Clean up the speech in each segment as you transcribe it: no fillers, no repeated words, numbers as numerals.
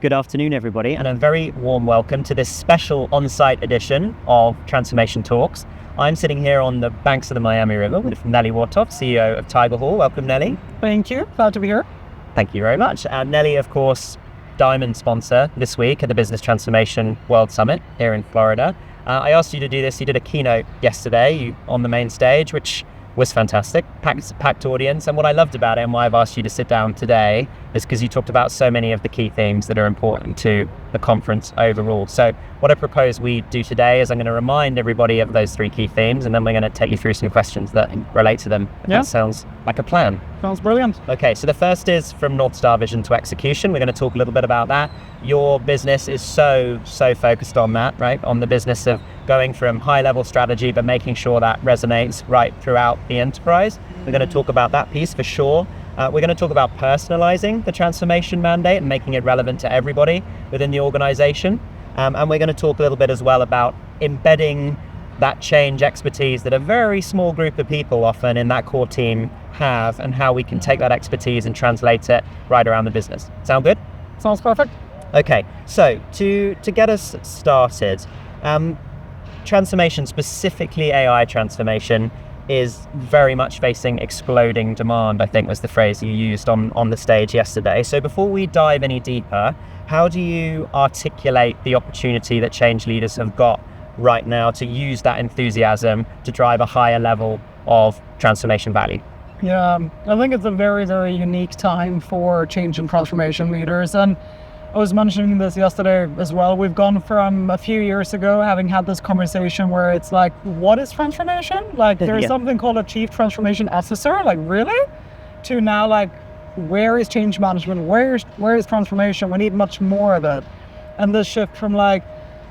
Good afternoon, everybody, and a very warm welcome to this special on-site edition of Transformation Talks. I'm sitting here on the banks of the Miami River with Nellie Wartoft, CEO of Tigerhall. Welcome, Nellie. Thank you. Glad to be here. Thank you very much. And Nellie, of course, Diamond sponsor this week at the Business Transformation World Summit here in Florida. I asked you to do this. You did a keynote yesterday on the main stage, which was fantastic, packed audience. And what I loved about it and why I've asked you to sit down today is because you talked about so many of the key themes that are important to the conference overall. So what I propose we do today is I'm going to remind everybody of those three key themes, and then we're going to take you through some questions that relate to them. That sounds like a plan. Sounds brilliant. Okay, so the first is from North Star vision to execution. We're going to talk a little bit about that. Your business is so focused on that, right? On the business of going from high level strategy, but making sure that resonates right throughout the enterprise. We're going to talk about that piece for sure. We're going to talk about personalizing the transformation mandate and making it relevant to everybody within the organization. And we're going to talk a little bit as well about embedding that change expertise that a very small group of people often in that core team have, and how we can take that expertise and translate it right around the business. Sound good? Sounds perfect. Okay, so to get us started, transformation, specifically AI transformation, is very much facing exploding demand, I think was the phrase you used on the stage yesterday. So before we dive any deeper, how do you articulate the opportunity that change leaders have got right now to use that enthusiasm to drive a higher level of transformation value? Yeah, I think it's a very, very unique time for change and transformation leaders. And I was mentioning this yesterday as well. We've gone from a few years ago having had this conversation where it's like, what is transformation? Like there's something called a chief transformation officer, like really? To now like, where is change management? Where is transformation? We need much more of it. And this shift from like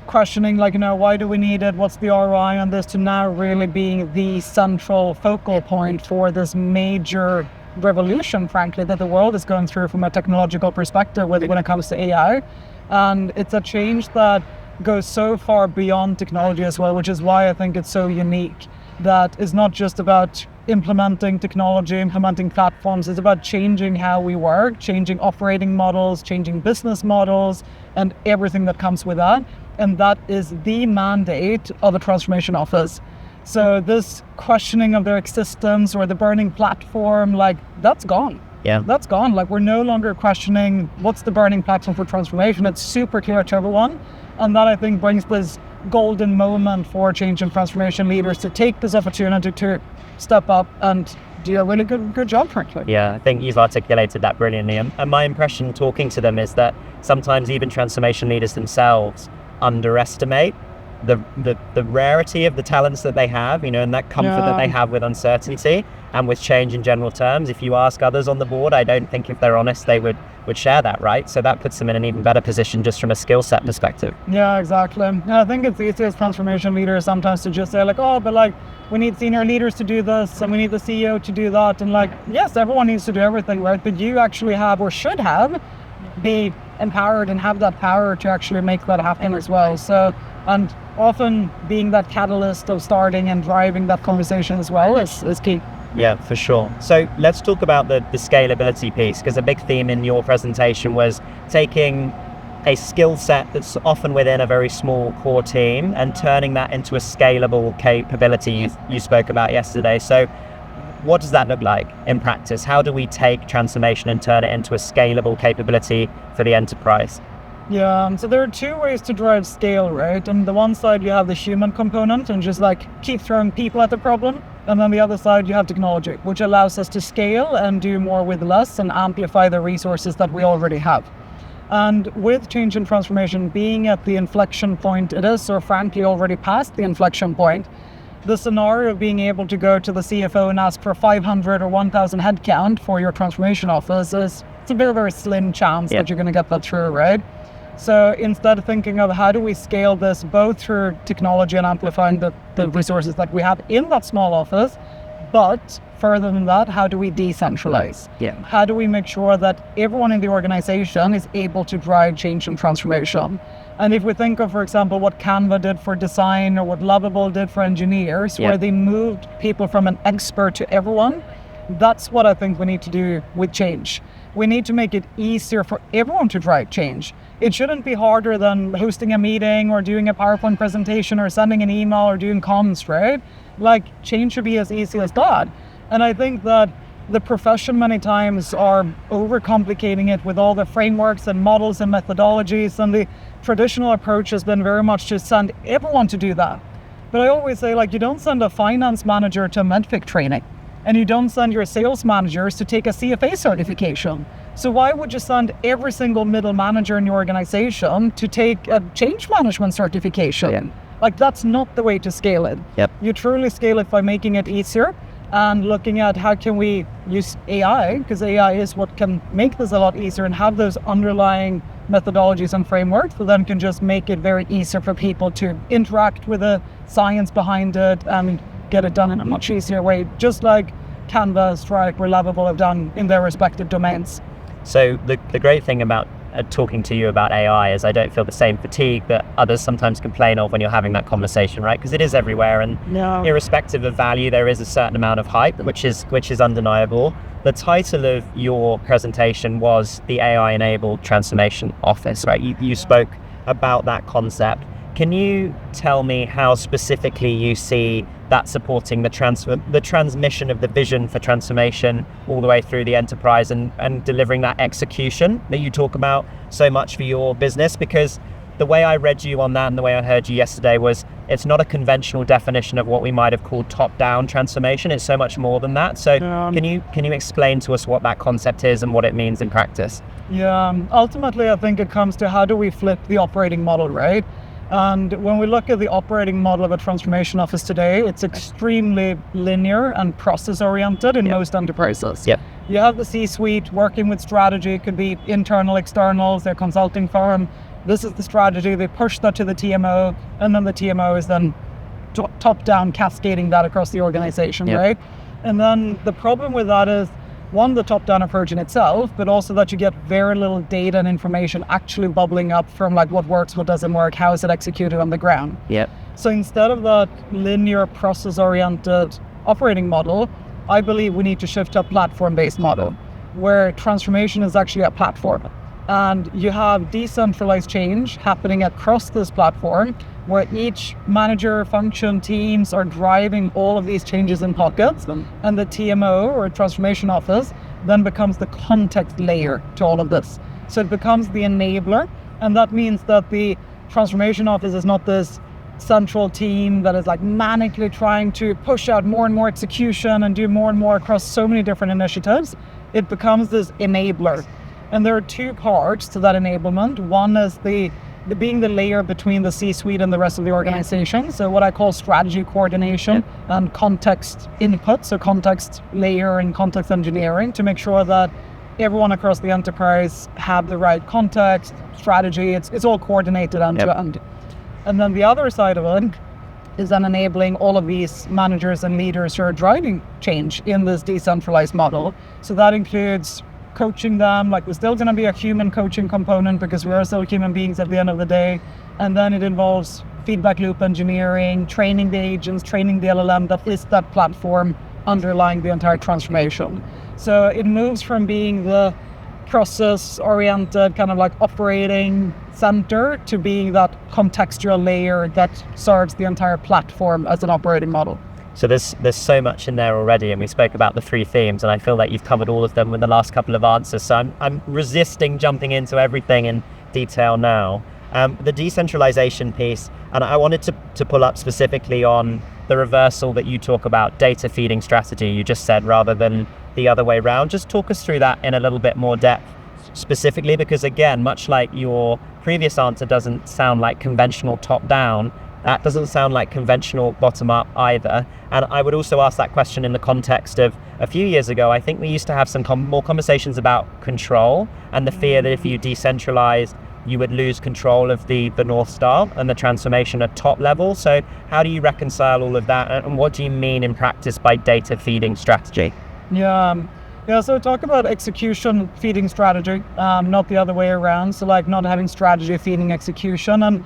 questioning like, why do we need it? What's the ROI on this? To now really being the central focal point for this major revolution, frankly, that the world is going through from a technological perspective when it comes to AI. And it's a change that goes so far beyond technology as well, which is why I think it's so unique. That is not just about implementing technology, implementing platforms. It's about changing how we work, changing operating models, changing business models, and everything that comes with that. And that is the mandate of a transformation office. So this questioning of their existence or the burning platform, like that's gone. Yeah. That's gone. Like we're no longer questioning what's the burning platform for transformation. It's super clear to everyone. And that I think brings this golden moment for change and transformation leaders to take this opportunity to step up and do a really good job, frankly. Yeah, I think you've articulated that brilliantly. And my impression talking to them is that sometimes even transformation leaders themselves underestimate the rarity of the talents that they have, and that comfort that they have with uncertainty and with change in general terms. If you ask others on the board, I don't think if they're honest, they would share that, right? So that puts them in an even better position just from a skill set perspective. Yeah, exactly. And I think it's easy as transformation leaders sometimes to just say like, but we need senior leaders to do this and we need the CEO to do that. And like, yes, everyone needs to do everything, right? But you actually have or should have be empowered and have that power to actually make that happen as well. So, and often being that catalyst of starting and driving that conversation as well is key. Yeah, for sure. So let's talk about the scalability piece, because a big theme in your presentation was taking a skill set that's often within a very small core team and turning that into a scalable capability you spoke about yesterday. So what does that look like in practice? How do we take transformation and turn it into a scalable capability for the enterprise? Yeah, so there are two ways to drive scale, right? On the one side, you have the human component and just like keep throwing people at the problem. And on the other side, you have technology, which allows us to scale and do more with less and amplify the resources that we already have. And with change and transformation being at the inflection point it is, or frankly already past the inflection point, the scenario of being able to go to the CFO and ask for 500 or 1,000 headcount for your transformation office it's a very, very slim chance that you're going to get that through, right? So instead of thinking of how do we scale this both through technology and amplifying the resources that we have in that small office, but further than that, how do we decentralize? Yeah. How do we make sure that everyone in the organization is able to drive change and transformation? And if we think of, for example, what Canva did for design or what Lovable did for engineers, where they moved people from an expert to everyone, that's what I think we need to do with change. We need to make it easier for everyone to drive change. it shouldn't be harder than hosting a meeting or doing a PowerPoint presentation or sending an email or doing comms, right? Like, change should be as easy as that. And I think that the profession many times are overcomplicating it with all the frameworks and models and methodologies, and the traditional approach has been very much to send everyone to do that. But I always say, like, you don't send a finance manager to a Medfic training, and you don't send your sales managers to take a CFA certification. So why would you send every single middle manager in your organization to take a change management certification? Yeah. Like, that's not the way to scale it. Yep. You truly scale it by making it easier and looking at how can we use AI, because AI is what can make this a lot easier, and have those underlying methodologies and frameworks that then can just make it very easier for people to interact with the science behind it and get it done in a much easier way, just like Canva, Stripe, or Lovable have done in their respective domains. So the great thing about talking to you about AI is I don't feel the same fatigue that others sometimes complain of when you're having that conversation, right? Because it is everywhere, and irrespective of value, there is a certain amount of hype, which is undeniable. The title of your presentation was the AI-enabled transformation office, right? You spoke about that concept. Can you tell me how specifically you see that supporting the transmission of the vision for transformation all the way through the enterprise, and delivering that execution that you talk about so much for your business? Because the way I read you on that and the way I heard you yesterday was, it's not a conventional definition of what we might have called top-down transformation. It's so much more than that. So can you explain to us what that concept is and what it means in practice? Yeah, ultimately I think it comes to how do we flip the operating model, right? And when we look at the operating model of a transformation office today, it's extremely linear and process-oriented in most enterprises. Yep. You have the C-suite working with strategy. It could be internal, externals, their consulting firm. This is the strategy. They push that to the TMO, and then the TMO is then top-down cascading that across the organization, right? And then the problem with that is, one, the top-down approach in itself, but also that you get very little data and information actually bubbling up from like what works, what doesn't work, how is it executed on the ground. Yep. So instead of that linear process-oriented operating model, I believe we need to shift to a platform-based model where transformation is actually a platform. And you have decentralized change happening across this platform where each manager, function, teams are driving all of these changes in pockets, and the TMO or transformation office then becomes the context layer to all of this. So it becomes the enabler, and that means that the transformation office is not this central team that is like manically trying to push out more and more execution and do more and more across so many different initiatives. It becomes this enabler. And there are two parts to that enablement. One is being the layer between the C-suite and the rest of the organization. So what I call strategy coordination and context input, so context layer and context engineering, to make sure that everyone across the enterprise have the right context, strategy. It's all coordinated end to end. And then the other side of it is then enabling all of these managers and leaders who are driving change in this decentralized model. So that includes coaching them, like there's still going to be a human coaching component because we are still human beings at the end of the day. And then it involves feedback loop engineering, training the agents, training the LLM that is that platform underlying the entire transformation. So it moves from being the process-oriented kind of like operating center to being that contextual layer that serves the entire platform as an operating model. So there's so much in there already, and we spoke about the 3 themes, and I feel like you've covered all of them with the last couple of answers. So I'm resisting jumping into everything in detail now. The decentralization piece, and I wanted to pull up specifically on the reversal that you talk about, data feeding strategy, you just said, rather than the other way around. Just talk us through that in a little bit more depth specifically, because again, much like your previous answer doesn't sound like conventional top-down, that doesn't sound like conventional bottom-up either. And I would also ask that question in the context of a few years ago, I think we used to have some more conversations about control and the fear that if you decentralized, you would lose control of the North Star and the transformation at top level. So how do you reconcile all of that? And what do you mean in practice by data feeding strategy? So talk about execution feeding strategy, not the other way around. So like not having strategy feeding execution. And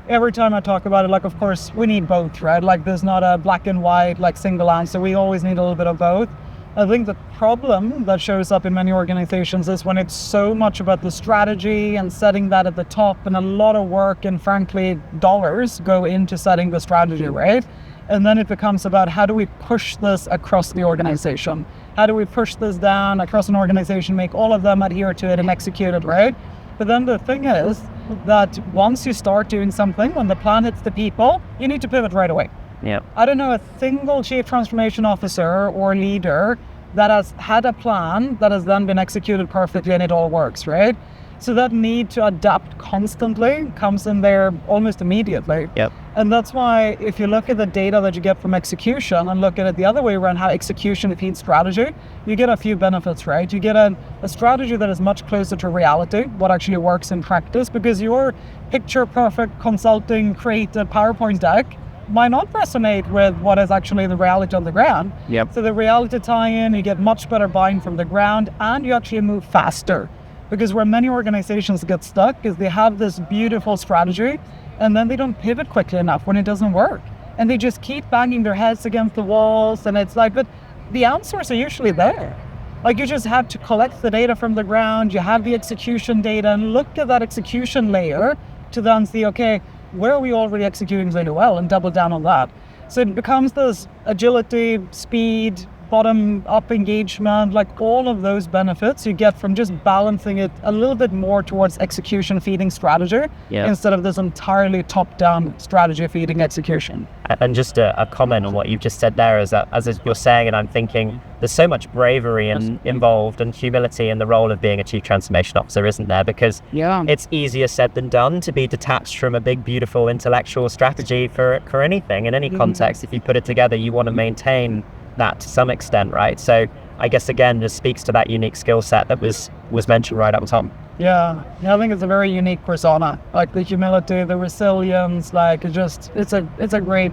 every time I talk about it, like, of course, we need both, right? Like there's not a black and white, like single answer. We always need a little bit of both. I think the problem that shows up in many organizations is when it's so much about the strategy and setting that at the top, and a lot of work and frankly dollars go into setting the strategy, right? And then it becomes about how do we push this across the organization? How do we push this down across an organization, make all of them adhere to it and execute it, right? But then the thing is that once you start doing something, when the plan hits the people, you need to pivot right away. Yep. I don't know a single chief transformation officer or leader that has had a plan that has then been executed perfectly and it all works, right? So that need to adapt constantly comes in there almost immediately. Yep. And that's why if you look at the data that you get from execution and look at it the other way around, how execution feeds strategy, you get a few benefits, right? You get a strategy that is much closer to reality, what actually works in practice, because your picture perfect consulting created PowerPoint deck might not resonate with what is actually the reality on the ground. Yep. So the reality tie-in, you get much better buying from the ground, and you actually move faster. Because where many organizations get stuck is they have this beautiful strategy and then they don't pivot quickly enough when it doesn't work. And they just keep banging their heads against the walls, and it's like, but the answers are usually there. Like, you just have to collect the data from the ground, you have the execution data, and look at that execution layer to then see, okay, where are we already executing really well, and double down on that. So it becomes this agility, speed, bottom-up engagement, like all of those benefits you get from just balancing it a little bit more towards execution feeding strategy instead of this entirely top-down strategy feeding execution. And just a comment on what you've just said there is that as you're saying, and I'm thinking, there's so much bravery involved and humility in the role of being a chief transformation officer, isn't there? Because it's easier said than done to be detached from a big, beautiful intellectual strategy for anything in any context. If you put it together, you want to maintain that to some extent, right? So I guess again just speaks to that unique skill set that was mentioned right up top. Yeah, I think it's a very unique persona, like the humility, the resilience, like it's a great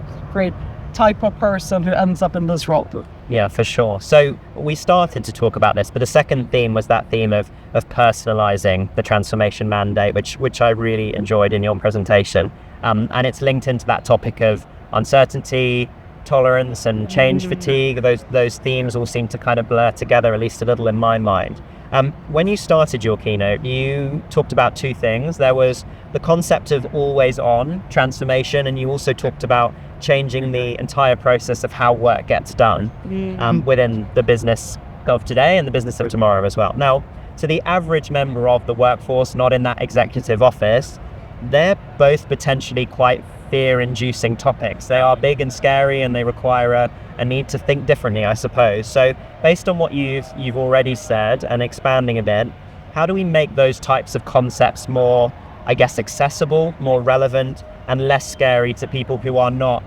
type of person who ends up in this role. Yeah, for sure. So we started to talk about this, but the second theme was that theme of personalizing the transformation mandate, which I really enjoyed in your presentation, and it's linked into that topic of uncertainty, tolerance, and change fatigue. Those themes all seem to kind of blur together, at least a little in my mind. When you started your keynote, you talked about two things. There was the concept of always on transformation, and you also talked about changing the entire process of how work gets done within the business of today and the business of tomorrow as well. Now, to the average member of the workforce, not in that executive office, they're both potentially quite fear-inducing topics. They are big and scary, and they require a need to think differently, I suppose. So based on what you've already said and expanding a bit, how do we make those types of concepts more, I guess, accessible, more relevant, and less scary to people who are not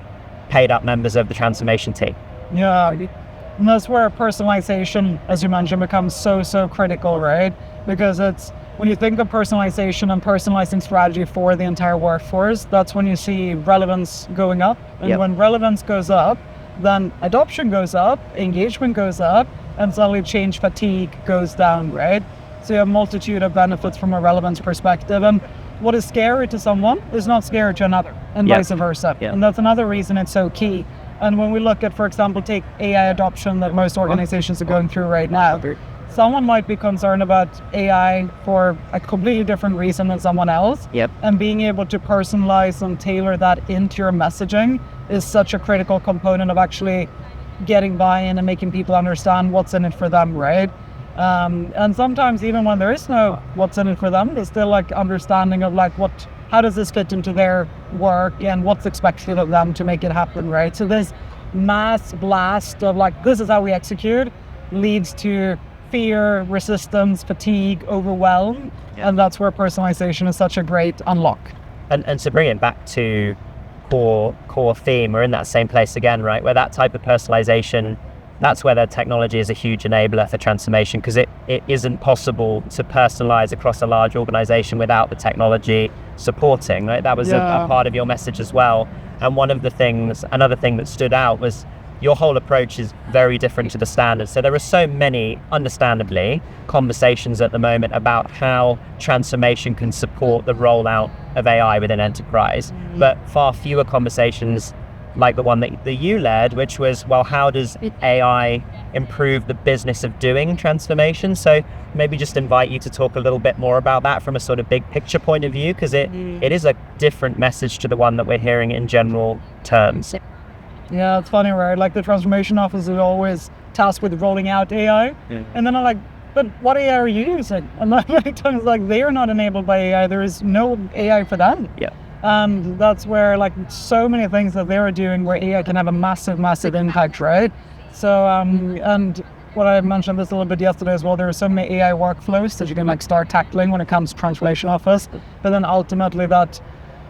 paid up members of the transformation team? Yeah, and that's where personalization, as you mentioned, becomes so critical, right? Because it's when you think of personalization and personalizing strategy for the entire workforce, that's when you see relevance going up. And when relevance goes up, then adoption goes up, engagement goes up, and suddenly change fatigue goes down, right? So you have a multitude of benefits from a relevance perspective. And what is scary to someone is not scary to another, and vice versa. And that's another reason it's so key. And when we look at, for example, take AI adoption that most organizations are going through right now, someone might be concerned about AI for a completely different reason than someone else. And being able to personalize and tailor that into your messaging is such a critical component of actually getting buy-in and making people understand what's in it for them, right? And sometimes even when there is no what's in it for them, there's still like understanding of like how does this fit into their work and what's expected of them to make it happen, right? So this mass blast of like, this is how we execute leads to fear, resistance, fatigue, overwhelm, and that's where personalization is such a great unlock. And to bring it back to core theme, we're in that same place again, right? Where that type of personalization, that's where the technology is a huge enabler for transformation, because it isn't possible to personalize across a large organization without the technology supporting, right? That was a part of your message as well. And another thing that stood out was your whole approach is very different to the standard. So there are so many, understandably, conversations at the moment about how transformation can support the rollout of AI within enterprise, but far fewer conversations like the one that you led, which was, well, how does AI improve the business of doing transformation. So maybe just invite you to talk a little bit more about that from a sort of big picture point of view, because it is a different message to the one that we're hearing in general terms. Yeah, it's funny, right? Like the transformation office is always tasked with rolling out AI. And then I'm like, but what AI are you using? And many times, like, they are not enabled by AI. There is no AI for them. Yeah. And that's where, like, so many things that they're doing where AI can have a massive, massive impact, right? So, and what I mentioned this a little bit yesterday as well, there are so many AI workflows that you can, like, start tackling when it comes to transformation office. But then ultimately that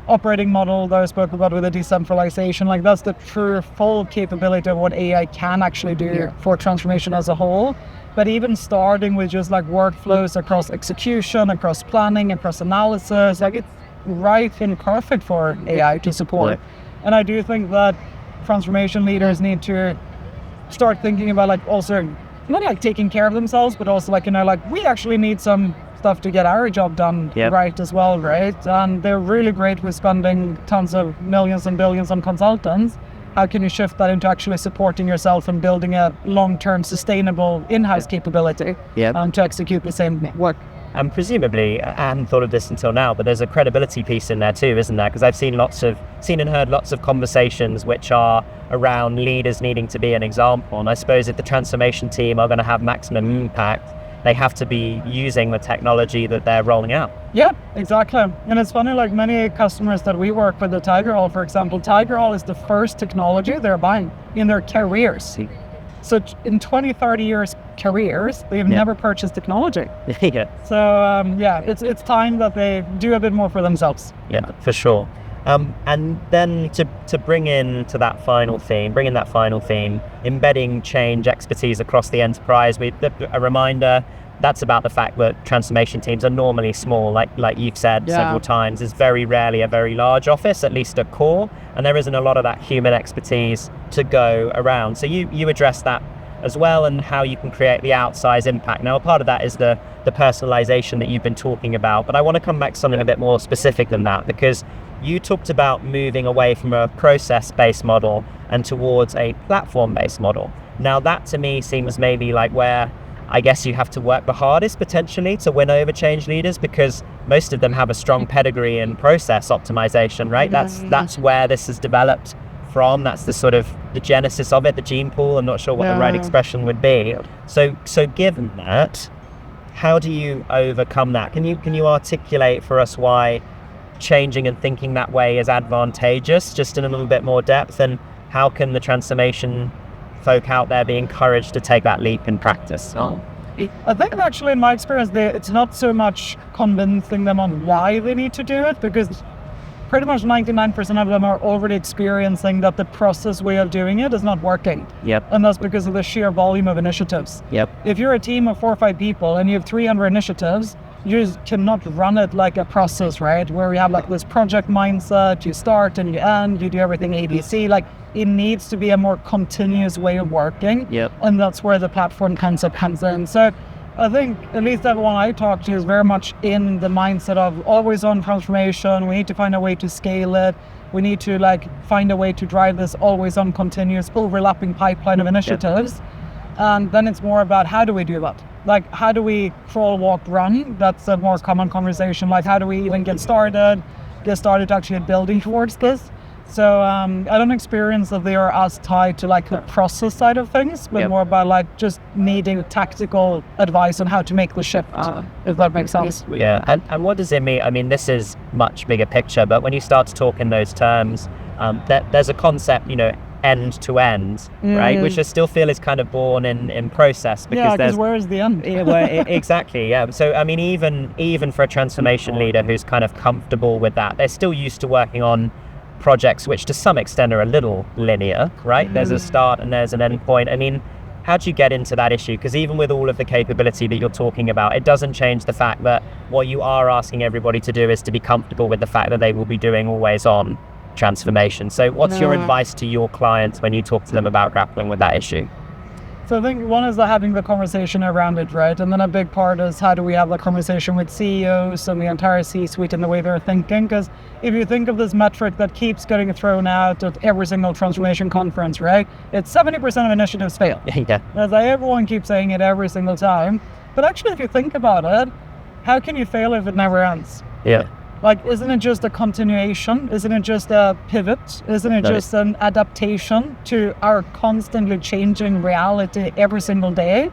operating model that I spoke about with the decentralization, like, that's the true full capability of what AI can actually do for transformation as a whole. But even starting with just like workflows across execution, across planning, across analysis, like, it's right and perfect for AI to support. And I do think that transformation leaders need to start thinking about, like, also not like taking care of themselves, but also, like, like, we actually need some stuff to get our job done right as well, right? And they're really great with spending tons of millions and billions on consultants. How can you shift that into actually supporting yourself and building a long-term sustainable in-house capability to execute the same work? And presumably, I hadn't thought of this until now, but there's a credibility piece in there too, isn't there? Because I've seen and heard lots of conversations which are around leaders needing to be an example. And I suppose if the transformation team are going to have maximum impact, they have to be using the technology that they're rolling out. Yeah, exactly. And it's funny, like, many customers that we work with at Tigerhall, for example, Tigerhall is the first technology they're buying in their careers. So in 20, 30 years careers, they've never purchased technology. So it's time that they do a bit more for themselves. Yeah, for sure. And then to bring in that final theme, embedding change expertise across the enterprise. A reminder, that's about the fact that transformation teams are normally small, like you've said several times. It's very rarely a very large office, at least at core, and there isn't a lot of that human expertise to go around. So you address that as well, and how you can create the outsized impact. Now, a part of that is the personalization that you've been talking about, but I want to come back to something a bit more specific than that, because you talked about moving away from a process-based model and towards a platform-based model. Now, that to me seems maybe like where I guess you have to work the hardest potentially to win over change leaders, because most of them have a strong pedigree in process optimization, right? That's where this has developed from. That's the sort of the genesis of it, the gene pool. I'm not sure what the right expression would be. So given that, how do you overcome that? Can you articulate for us why changing and thinking that way is advantageous, just in a little bit more depth, and how can the transformation folk out there be encouraged to take that leap in practice? I think actually, in my experience, it's not so much convincing them on why they need to do it, because pretty much 99% of them are already experiencing that the process way of doing it is not working. And that's because of the sheer volume of initiatives. If you're a team of 4 or 5 people and you have 300 initiatives, you just cannot run it like a process, right? Where we have like this project mindset, you start and you end, you do everything ABC. Like, it needs to be a more continuous way of working. And that's where the platform concept comes in. So I think at least everyone I talk to is very much in the mindset of always on transformation. We need to find a way to scale it. We need to find a way to drive this always on continuous overlapping pipeline of initiatives. And then it's more about, how do we do that? Like, how do we crawl, walk, run? That's a more common conversation. Like, how do we even get started to actually building towards this? So I don't experience that they are as tied to the process side of things, but more about just needing tactical advice on how to make the shift, if that makes sense. Yeah, and what does it mean? I mean, this is much bigger picture, but when you start to talk in those terms, there's a concept, end to end, right? Which I still feel is kind of born in process, because where is the end? Exactly, yeah. So I mean, even for a transformation leader who's kind of comfortable with that, they're still used to working on projects which to some extent are a little linear, right? There's a start and there's an end point. I mean, how do you get into that issue? Because even with all of the capability that you're talking about, it doesn't change the fact that what you are asking everybody to do is to be comfortable with the fact that they will be doing always on transformation. So what's your advice to your clients when you talk to them about grappling with that issue? So I think one is having the conversation around it, right? And then a big part is how do we have the conversation with CEOs and the entire C-suite and the way they're thinking? Because if you think of this metric that keeps getting thrown out at every single transformation conference, right? It's 70% of initiatives fail. Yeah. As everyone keeps saying it every single time. But actually, if you think about it, how can you fail if it never ends? Yeah. Like, isn't it just a continuation? Isn't it just a pivot? Isn't it just an adaptation to our constantly changing reality every single day?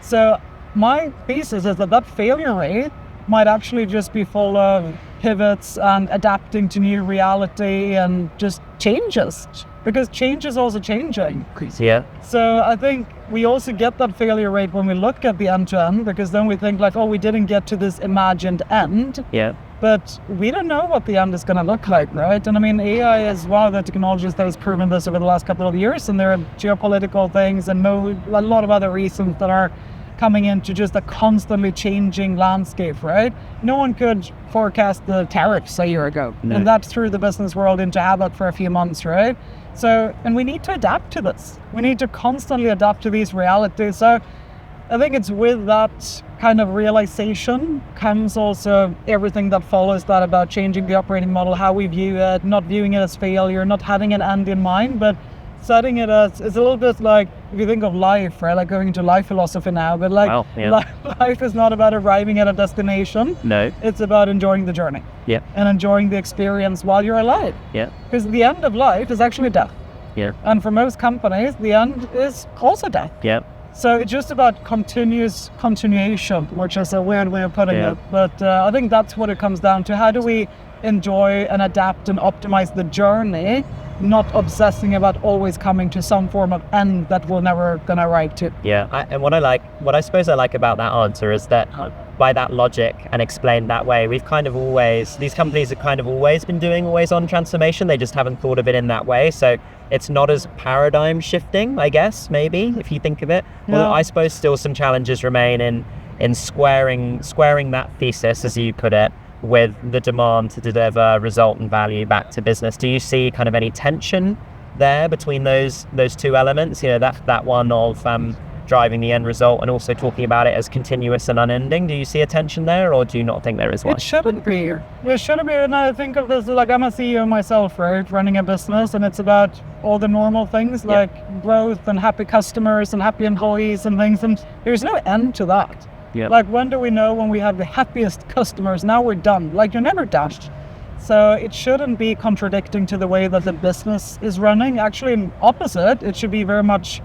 So my thesis is that failure rate might actually just be full of pivots and adapting to new reality and just changes, because change is also changing. Yeah. So I think we also get that failure rate when we look at the end-to-end, because then we think like, oh, we didn't get to this imagined end. Yeah. But we don't know what the end is going to look like, right? And I mean, AI is one of the technologies that has proven this over the last couple of years, and there are geopolitical things and a lot of other reasons that are coming into just a constantly changing landscape, right? No one could forecast the tariffs a year ago, and that threw the business world into havoc for a few months, right? So, and we need to adapt to this. We need to constantly adapt to these realities. So I think it's with that kind of realization comes also everything that follows that about changing the operating model, how we view it, not viewing it as failure, not having an end in mind, but setting it as, it's a little bit like, if you think of life, right? Like going into life philosophy now, but like life is not about arriving at a destination. No. It's about enjoying the journey. Yeah. And enjoying the experience while you're alive. Yeah. Because the end of life is actually death. Yeah. And for most companies, the end is also death. Yeah. So it's just about continuous continuation, which is a weird way of putting it. But I think that's what it comes down to. How do we enjoy and adapt and optimize the journey, not obsessing about always coming to some form of end that we're never going to arrive to? Yeah. And what I suppose I like about that answer is that by that logic and explained that way, these companies have kind of always been doing always on transformation. They just haven't thought of it in that way. So it's not as paradigm shifting, I guess, maybe, if you think of it. Yeah. Well, I suppose still some challenges remain in squaring that thesis, as you put it, with the demand to deliver result and value back to business. Do you see kind of any tension there between those two elements? You know, that one of driving the end result and also talking about it as continuous and unending. Do you see a tension there, or do you not think there is one? It shouldn't be. It shouldn't be. And I think of this like, I'm a CEO myself, right? Running a business, and it's about all the normal things like growth and happy customers and happy employees and things. And there's no end to that. Yep. Like, when do we know when we have the happiest customers? Now we're done. Like, you're never done. So it shouldn't be contradicting to the way that the business is running. Actually, opposite, it should be very much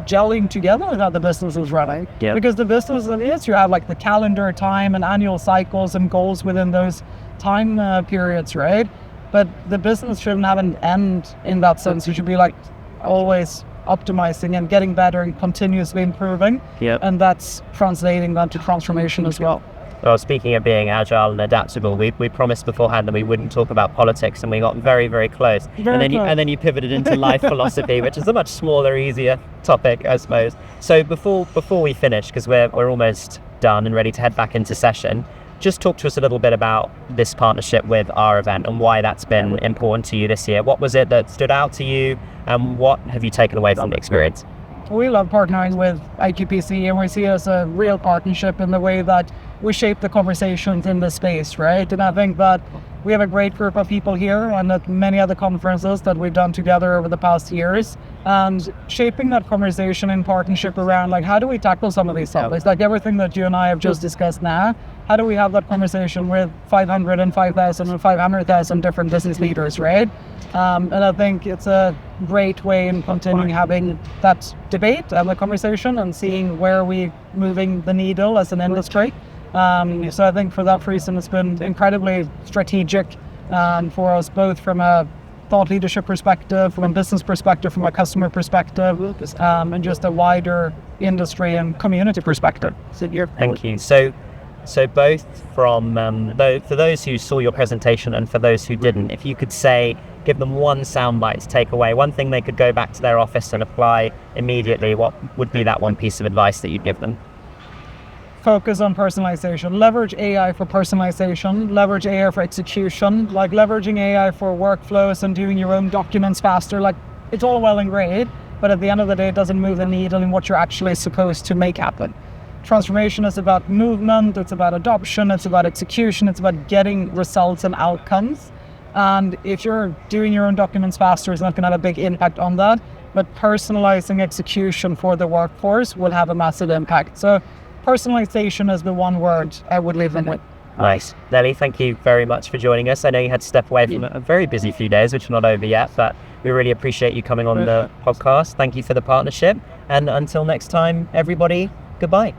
gelling together that the business is running. Yep. Because the business is, you have like the calendar time and annual cycles and goals within those time periods, right? But the business shouldn't have an end in that sense. You should be like always optimizing and getting better and continuously improving. Yep. And that's translating that to transformation as well. Well, speaking of being agile and adaptable, we promised beforehand that we wouldn't talk about politics, and we got very, very close. And then you pivoted into life philosophy, which is a much smaller, easier topic, I suppose. So before we finish, because we're almost done and ready to head back into session, just talk to us a little bit about this partnership with our event and why that's been important to you this year. What was it that stood out to you, and what have you taken away from the experience? We love partnering with IQPC, and we see it as a real partnership in the way that we shape the conversations in the space, right? And I think that we have a great group of people here and at many other conferences that we've done together over the past years, and shaping that conversation in partnership around like, how do we tackle some of these topics? Like everything that you and I have just discussed now, how do we have that conversation with 500 and 5,000 and 500,000 different business leaders, right? And I think it's a great way in continuing having that debate and the conversation and seeing where we're moving the needle as an industry. So I think for that reason, it's been incredibly strategic for us, both from a thought leadership perspective, from a business perspective, from a customer perspective, and just a wider industry and community perspective. Thank you. So both from for those who saw your presentation and for those who didn't, if you could give them one soundbite to take away, one thing they could go back to their office and apply immediately, what would be that one piece of advice that you'd give them? Focus on personalization. Leverage AI for personalization. Leverage AI for execution. Like leveraging AI for workflows and doing your own documents faster. Like, it's all well and great, but at the end of the day, it doesn't move the needle in what you're actually supposed to make happen. Transformation is about movement, it's about adoption, it's about execution, it's about getting results and outcomes. And if you're doing your own documents faster, it's not going to have a big impact on that. But personalizing execution for the workforce will have a massive impact. So personalization is the one word I would leave them with. Nice. Nellie, thank you very much for joining us. I know you had to step away from a very busy few days, which are not over yet, but we really appreciate you coming on the podcast. Thank you for the partnership. And until next time, everybody, goodbye.